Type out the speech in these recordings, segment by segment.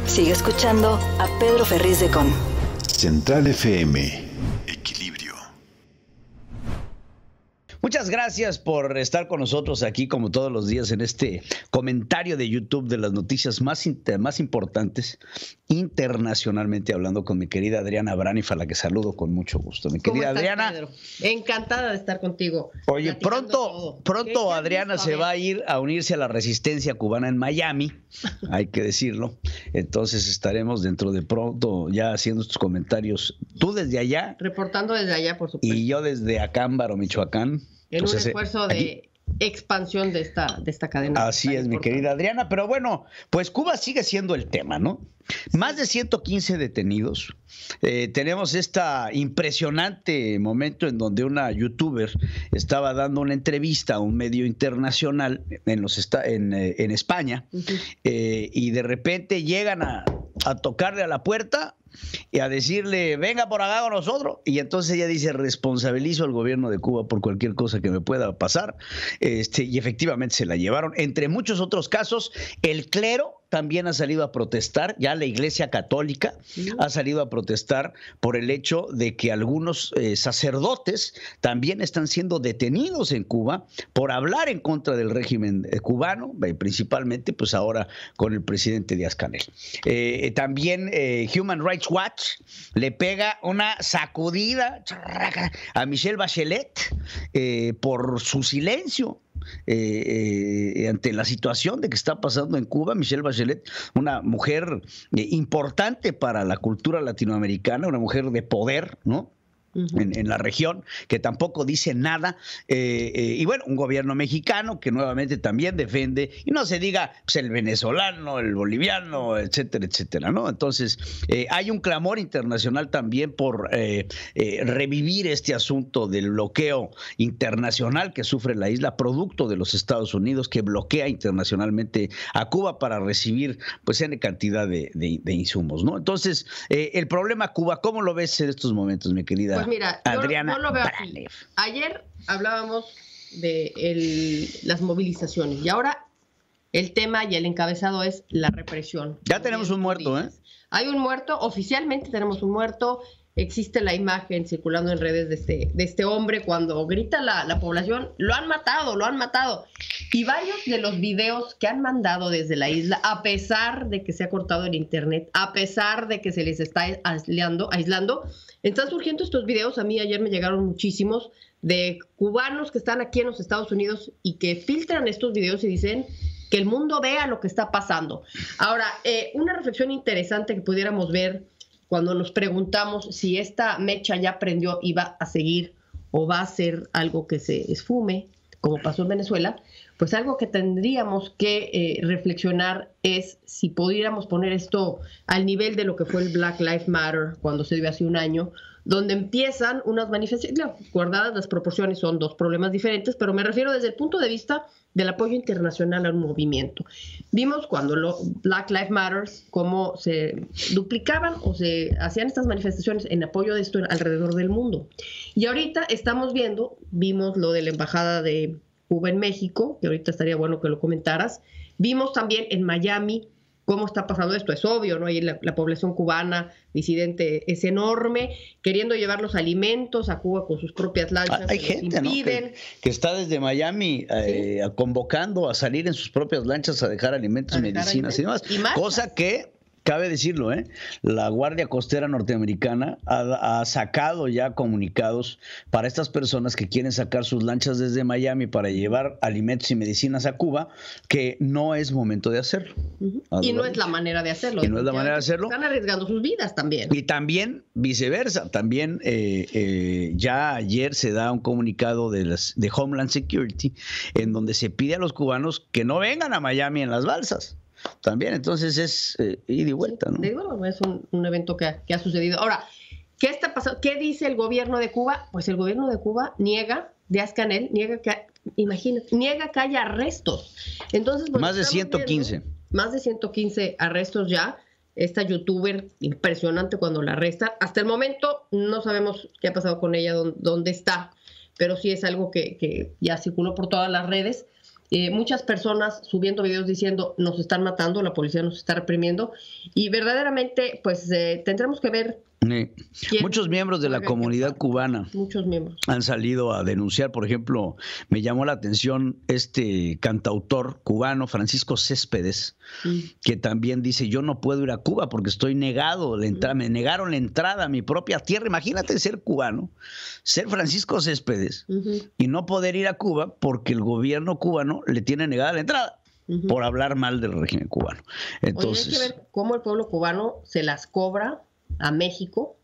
Sigue escuchando a Pedro Ferriz de Con. Central FM. Equilibrio. Muchas gracias por estar con nosotros aquí como todos los días en este comentario de YouTube de las noticias más importantes internacionalmente hablando con mi querida Adriana Braniff, a la que saludo con mucho gusto. Mi querida Adriana. Pedro? Encantada de estar contigo. Oye, pronto Adriana se va a ir a unirse a la resistencia cubana en Miami, hay que decirlo. Entonces estaremos dentro de pronto ya haciendo estos comentarios. Tú desde allá. Reportando desde allá, por supuesto. Y yo desde Acámbaro, Michoacán. En un esfuerzo de expansión de esta cadena. Así es, mi querida Adriana. Pero bueno, pues Cuba sigue siendo el tema, ¿no? Más de 115 detenidos. Tenemos este impresionante momento en donde una youtuber estaba dando una entrevista a un medio internacional en España, y de repente llegan a tocarle a la puerta y a decirle, venga por acá con nosotros. Y entonces ella dice, responsabilizo al gobierno de Cuba por cualquier cosa que me pueda pasar. Y efectivamente se la llevaron. Entre muchos otros casos, el clero también ha salido a protestar, ya la Iglesia Católica ha salido a protestar por el hecho de que algunos sacerdotes también están siendo detenidos en Cuba por hablar en contra del régimen cubano, principalmente pues ahora con el presidente Díaz-Canel. También Human Rights Watch le pega una sacudida a Michelle Bachelet por su silencio. Ante la situación de que está pasando en Cuba. Michelle Bachelet, una mujer importante para la cultura latinoamericana, una mujer de poder, ¿no? En la región, que tampoco dice nada, y bueno, un gobierno mexicano que nuevamente también defiende, y no se diga pues, el venezolano, el boliviano, etcétera, etcétera, ¿no? Entonces, hay un clamor internacional también por revivir este asunto del bloqueo internacional que sufre la isla, producto de los Estados Unidos, que bloquea internacionalmente a Cuba para recibir pues N cantidad de insumos, ¿no? Entonces, el problema Cuba, ¿cómo lo ves en estos momentos, mi querida Pues mira, Adriana? yo lo veo así. Ayer hablábamos de las movilizaciones y ahora el tema y el encabezado es la represión. Ya tenemos un muerto, ¿eh? Hay un muerto, oficialmente tenemos un muerto. Existe la imagen circulando en redes de este hombre cuando grita la población, lo han matado. Y varios de los videos que han mandado desde la isla, a pesar de que se ha cortado el internet, a pesar de que se les está aislando, están surgiendo estos videos. A mí ayer me llegaron muchísimos de cubanos que están aquí en los Estados Unidos y que filtran estos videos y dicen que el mundo vea lo que está pasando. Ahora, una reflexión interesante que pudiéramos ver cuando nos preguntamos si esta mecha ya prendió y va a seguir o va a ser algo que se esfume, como pasó en Venezuela, pues algo que tendríamos que reflexionar es si pudiéramos poner esto al nivel de lo que fue el Black Lives Matter cuando se dio hace un año, donde empiezan unas manifestaciones, claro, guardadas las proporciones, son dos problemas diferentes, pero me refiero desde el punto de vista del apoyo internacional al movimiento. Vimos cuando Black Lives Matter cómo se duplicaban o se hacían estas manifestaciones en apoyo de esto alrededor del mundo. Y ahorita vimos lo de la embajada de Cuba en México, que ahorita estaría bueno que lo comentaras. Vimos también en Miami cómo está pasando esto. Es obvio, ¿no? Ahí la población cubana disidente es enorme, queriendo llevar los alimentos a Cuba con sus propias lanchas. Hay gente, ¿no? que está desde Miami convocando a salir en sus propias lanchas a dejar alimentos, medicinas y demás. Cosa que, cabe decirlo, la Guardia Costera norteamericana ha sacado ya comunicados para estas personas que quieren sacar sus lanchas desde Miami para llevar alimentos y medicinas a Cuba, que no es momento de hacerlo. Y no es la manera de hacerlo. Y no es la manera de hacerlo. Están arriesgando sus vidas también. Y también viceversa. También ya ayer se da un comunicado de Homeland Security en donde se pide a los cubanos que no vengan a Miami en las balsas. También, entonces es ida y vuelta, ¿no? Bueno, es un evento que ha sucedido. Ahora, ¿qué está pasando? ¿Qué dice el gobierno de Cuba? Pues el gobierno de Cuba niega, Díaz-Canel niega que haya arrestos. Entonces, más de 115. Más de 115 arrestos ya. Esta youtuber, impresionante cuando la arrestan. Hasta el momento no sabemos qué ha pasado con ella, dónde está, pero sí es algo que ya circuló por todas las redes. muchas personas subiendo videos diciendo nos están matando, la policía nos está reprimiendo, y verdaderamente pues tendremos que ver. Muchos miembros de la comunidad cubana han salido a denunciar. Por ejemplo, me llamó la atención este cantautor cubano Francisco Céspedes, que también dice: yo no puedo ir a Cuba porque estoy negado, me negaron la entrada a mi propia tierra. Imagínate ser cubano, ser Francisco Céspedes y no poder ir a Cuba porque el gobierno cubano le tiene negada la entrada por hablar mal del régimen cubano. Entonces, hay que ver cómo el pueblo cubano se las cobra a México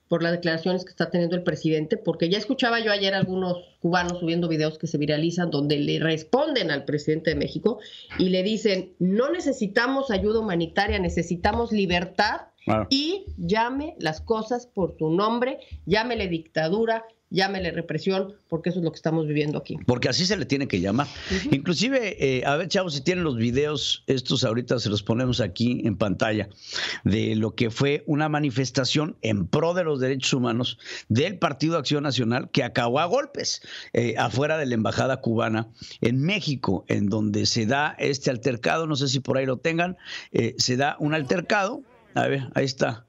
por las declaraciones que está teniendo el presidente, porque ya escuchaba yo ayer algunos cubanos subiendo videos que se viralizan donde le responden al presidente de México y le dicen: no necesitamos ayuda humanitaria, necesitamos libertad, y llame las cosas por su nombre, llámele dictadura, llámele represión, porque eso es lo que estamos viviendo aquí. Porque así se le tiene que llamar. Inclusive, a ver, chavos, si tienen los videos, estos ahorita se los ponemos aquí en pantalla, de lo que fue una manifestación en pro de los derechos humanos del Partido Acción Nacional, que acabó a golpes afuera de la embajada cubana en México, en donde se da este altercado. No sé si por ahí lo tengan. Se da un altercado. A ver, ahí está.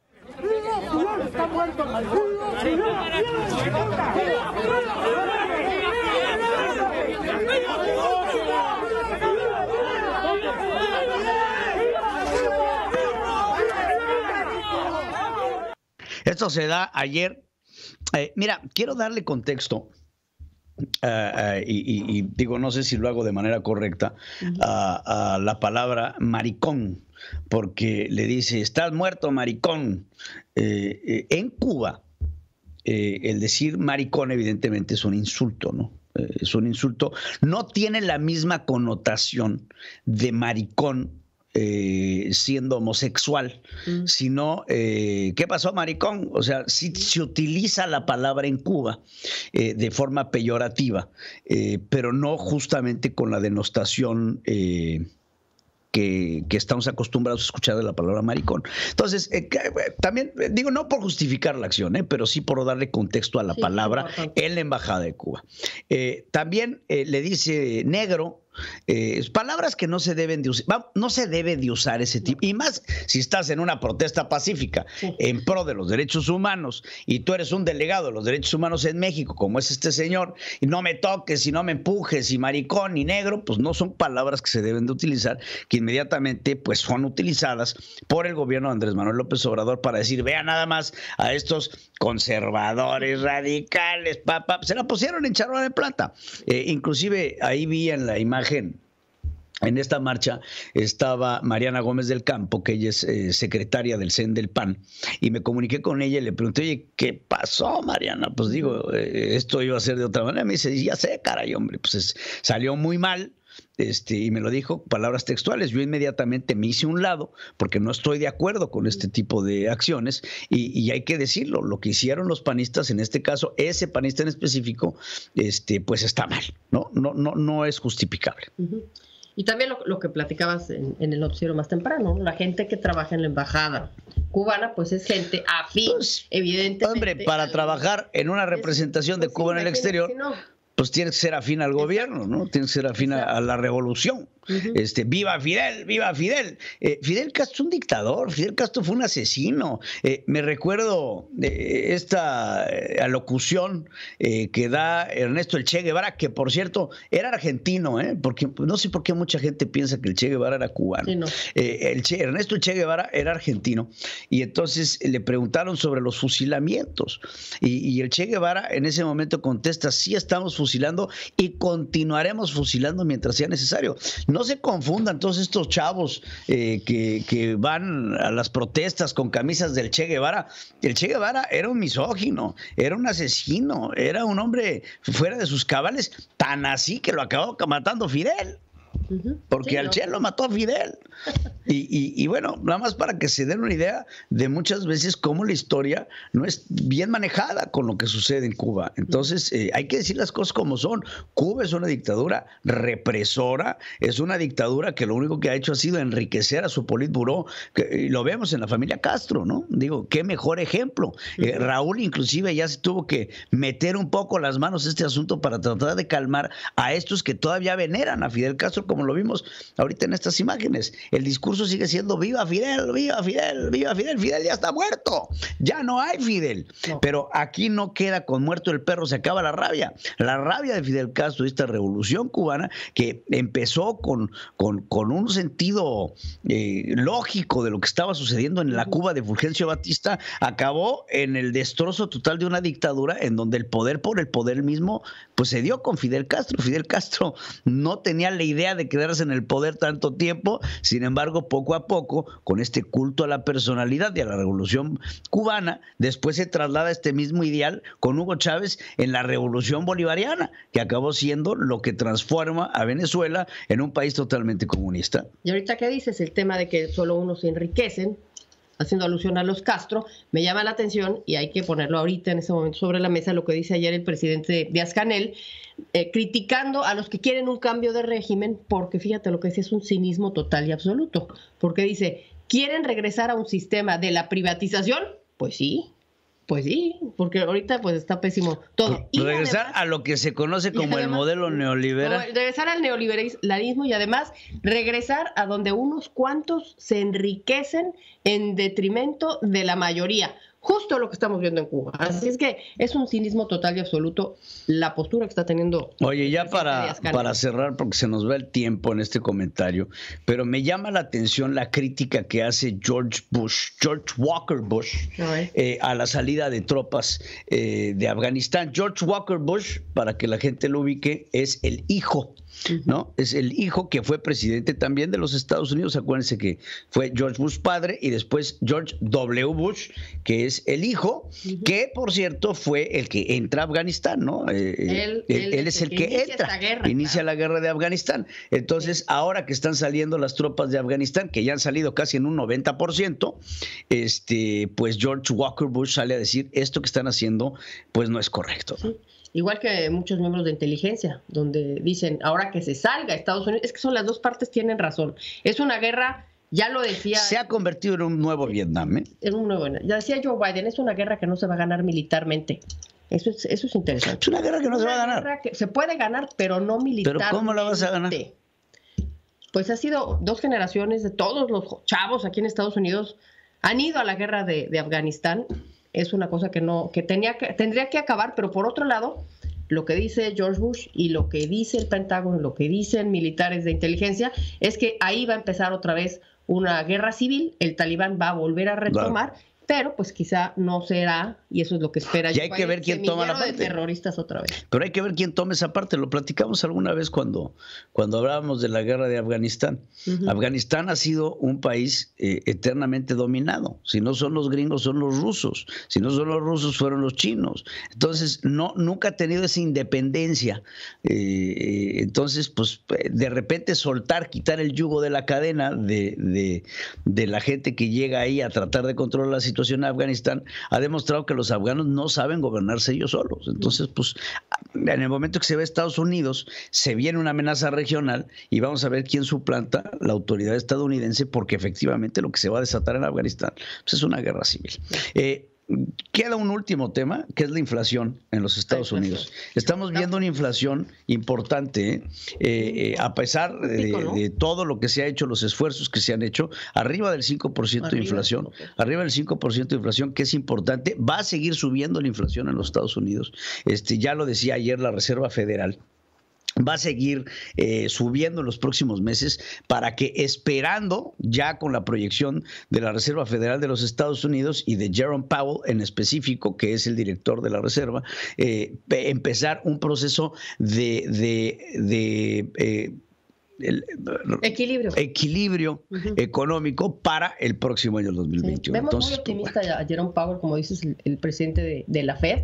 Esto se da ayer. Mira, quiero darle contexto. Y digo, no sé si lo hago de manera correcta, a la palabra maricón, porque le dice: estás muerto, maricón. En Cuba, el decir maricón evidentemente es un insulto, ¿no? Es un insulto. No tiene la misma connotación de maricón siendo homosexual, sino ¿qué pasó, maricón? O sea, sí se utiliza la palabra en Cuba de forma peyorativa, pero no justamente con la denostación que estamos acostumbrados a escuchar de la palabra maricón. Entonces, también digo, no por justificar la acción, pero sí por darle contexto a la palabra en la embajada de Cuba. También le dice negro. Palabras que no se deben de usar, no se debe de usar ese tipo, y más si estás en una protesta pacífica en pro de los derechos humanos y tú eres un delegado de los derechos humanos en México, como es este señor, y no me toques y no me empujes y maricón y negro, pues no son palabras que se deben de utilizar, que inmediatamente pues son utilizadas por el gobierno de Andrés Manuel López Obrador para decir: vean nada más a estos conservadores radicales, se la pusieron en charola de plata. Inclusive ahí vi en la imagen, en esta marcha estaba Mariana Gómez del Campo, que ella es secretaria del CEN del PAN, y me comuniqué con ella y le pregunté: oye, ¿qué pasó, Mariana? Pues digo, esto iba a ser de otra manera. Me dice: ya sé, caray, hombre, pues salió muy mal. Y me lo dijo, palabras textuales. Yo inmediatamente me hice a un lado porque no estoy de acuerdo con este tipo de acciones, y hay que decirlo, lo que hicieron los panistas, en este caso ese panista en específico, pues está mal, no es justificable. Y también lo que platicabas en el noticiero más temprano, la gente que trabaja en la embajada cubana, pues es gente afín, pues, evidentemente. Hombre, para trabajar en una representación de Cuba en el exterior, pues tiene que ser afín al gobierno, ¿no? Tiene que ser afín a la revolución. ¡Viva Fidel! ¡Viva Fidel! Fidel Castro es un dictador, Fidel Castro fue un asesino. Me recuerdo esta alocución que da Ernesto el Che Guevara, que por cierto era argentino, porque no sé por qué mucha gente piensa que el Che Guevara era cubano. Sí, no. Ernesto el Che Guevara era argentino, y entonces le preguntaron sobre los fusilamientos, y el Che Guevara en ese momento contesta: sí, estamos fusilando y continuaremos fusilando mientras sea necesario. No se confundan todos estos chavos que van a las protestas con camisas del Che Guevara. El Che Guevara era un misógino, era un asesino, era un hombre fuera de sus cabales, tan así que lo acabó matando Fidel. Porque al Che lo mató Fidel. Y bueno, nada más para que se den una idea de muchas veces cómo la historia no es bien manejada con lo que sucede en Cuba. Entonces, hay que decir las cosas como son. Cuba es una dictadura represora, es una dictadura que lo único que ha hecho ha sido enriquecer a su politburó, y lo vemos en la familia Castro, ¿no? Digo, qué mejor ejemplo. Raúl inclusive ya se tuvo que meter un poco las manos en este asunto para tratar de calmar a estos que todavía veneran a Fidel Castro, como lo vimos ahorita en estas imágenes. El discurso sigue siendo viva Fidel, viva Fidel, viva Fidel. Fidel ya está muerto, ya no hay Fidel. No. Pero aquí no queda con muerto el perro, se acaba la rabia de Fidel Castro, esta revolución cubana que empezó con un sentido lógico de lo que estaba sucediendo en la Cuba de Fulgencio Batista, acabó en el destrozo total de una dictadura en donde el poder por el poder mismo pues se dio con Fidel Castro. Fidel Castro no tenía la idea de quedarse en el poder tanto tiempo, sin embargo, poco a poco, con este culto a la personalidad y a la revolución cubana, después se traslada este mismo ideal con Hugo Chávez en la revolución bolivariana, que acabó siendo lo que transforma a Venezuela en un país totalmente comunista. Y ahorita, ¿qué dices? El tema de que solo unos se enriquecen, haciendo alusión a los Castro, me llama la atención y hay que ponerlo ahorita en este momento sobre la mesa, lo que dice ayer el presidente Díaz-Canel, criticando a los que quieren un cambio de régimen, porque fíjate lo que dice, es un cinismo total y absoluto, porque dice, ¿quieren regresar a un sistema de la privatización? Pues sí, porque ahorita pues está pésimo todo. Y regresar además, a lo que se conoce como el modelo neoliberal. Regresar al neoliberalismo y además regresar a donde unos cuantos se enriquecen en detrimento de la mayoría. Justo lo que estamos viendo en Cuba. Así es que es un cinismo total y absoluto la postura que está teniendo. Oye, ya para cerrar, porque se nos va el tiempo en este comentario, pero me llama la atención la crítica que hace George Walker Bush, a la salida de tropas de Afganistán. George Walker Bush, para que la gente lo ubique, es el hijo, ¿no? Es el hijo que fue presidente también de los Estados Unidos. Acuérdense que fue George Bush padre y después George W. Bush, que es el hijo, que por cierto fue el que entra a Afganistán, ¿no? Él es el que entra, inicia la guerra de Afganistán. Entonces, ahora que están saliendo las tropas de Afganistán, que ya han salido casi en un 90%, pues George Walker Bush sale a decir, esto que están haciendo, pues no es correcto, ¿no? Sí. Igual que muchos miembros de inteligencia, donde dicen, ahora que se salga Estados Unidos, es que son las dos partes tienen razón. Es una guerra, ya lo decía... Se ha convertido en un nuevo Vietnam, ¿eh? En un nuevo, ya decía Joe Biden, es una guerra que no se va a ganar militarmente. Eso es interesante. Es una guerra que no se va a ganar. Se puede ganar, pero no militarmente. ¿Pero cómo la vas a ganar? Pues ha sido 2 generaciones de todos los chavos aquí en Estados Unidos han ido a la guerra de Afganistán. Es una cosa que tendría que acabar, pero por otro lado, lo que dice George Bush y lo que dice el Pentágono, lo que dicen militares de inteligencia, es que ahí va a empezar otra vez una guerra civil, el Talibán va a volver a retomar, pero pues quizá no será, y eso es lo que espera. Y hay que ver quién toma la parte. De terroristas otra vez. Pero hay que ver quién toma esa parte. Lo platicamos alguna vez cuando hablábamos de la guerra de Afganistán. Afganistán ha sido un país eternamente dominado. Si no son los gringos, son los rusos. Si no son los rusos, fueron los chinos. Entonces, nunca ha tenido esa independencia. Entonces, pues, de repente quitar el yugo de la cadena de la gente que llega ahí a tratar de controlar la situación en Afganistán, ha demostrado que los afganos no saben gobernarse ellos solos. Entonces, pues, en el momento que se ve Estados Unidos, se viene una amenaza regional y vamos a ver quién suplanta la autoridad estadounidense, porque efectivamente lo que se va a desatar en Afganistán pues, es una guerra civil. Queda un último tema, que es la inflación en los Estados Unidos. Estamos viendo una inflación importante, a pesar de todo lo que se ha hecho, los esfuerzos que se han hecho, arriba del 5% de inflación, que es importante. Va a seguir subiendo la inflación en los Estados Unidos. Ya lo decía ayer la Reserva Federal. Va a seguir subiendo en los próximos meses, para que, esperando ya con la proyección de la Reserva Federal de los Estados Unidos y de Jerome Powell en específico, que es el director de la Reserva, empezar un proceso equilibrio económico para el próximo año 2021. Sí, vemos muy optimista a Jerome Powell, como dices, el presidente de la Fed.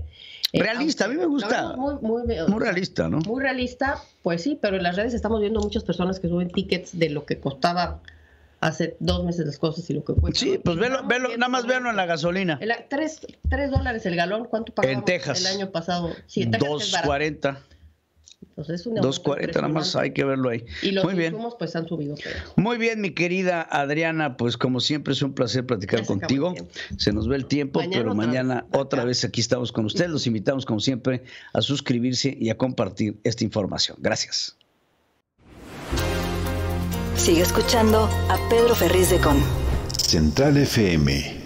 Realista, a mí me gusta. Muy realista, ¿no? Muy realista, pues sí, pero en las redes estamos viendo muchas personas que suben tickets de lo que costaba hace 2 meses las cosas y lo que cuesta. Sí, pues velo, nada más véanlo en la gasolina. $3 el galón, ¿cuánto pagamos en Texas el año pasado? Sí, en Texas 2.40. Entonces, 2.40 nada más, hay que verlo ahí. Y los muy bien. insumos pues han subido. Muy bien, mi querida Adriana, pues como siempre es un placer platicar contigo. Se nos ve el tiempo, pero mañana otra vez aquí estamos con ustedes. Los invitamos como siempre a suscribirse y a compartir esta información. Gracias. Sigue escuchando a Pedro Ferriz de Con. Central FM.